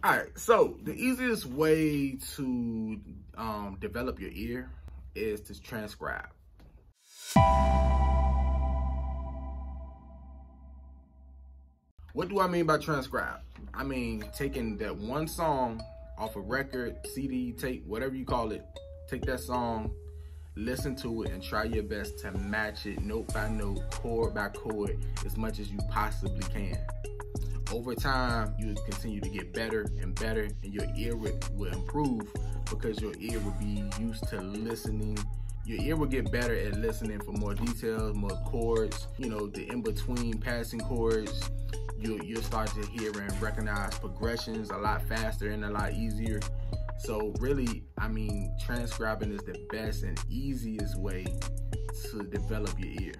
All right, so the easiest way to develop your ear is to transcribe. What do I mean by transcribe? I mean taking that one song off a record, CD, tape, whatever you call it, take that song, listen to it, and try your best to match it note by note, chord by chord, as much as you possibly can. Over time, you will continue to get better and better, and your ear will improve because your ear will be used to listening. Your ear will get better at listening for more details, more chords, you know, the in-between passing chords. You'll start to hear and recognize progressions a lot faster and a lot easier. So really, I mean, transcribing is the best and easiest way to develop your ear.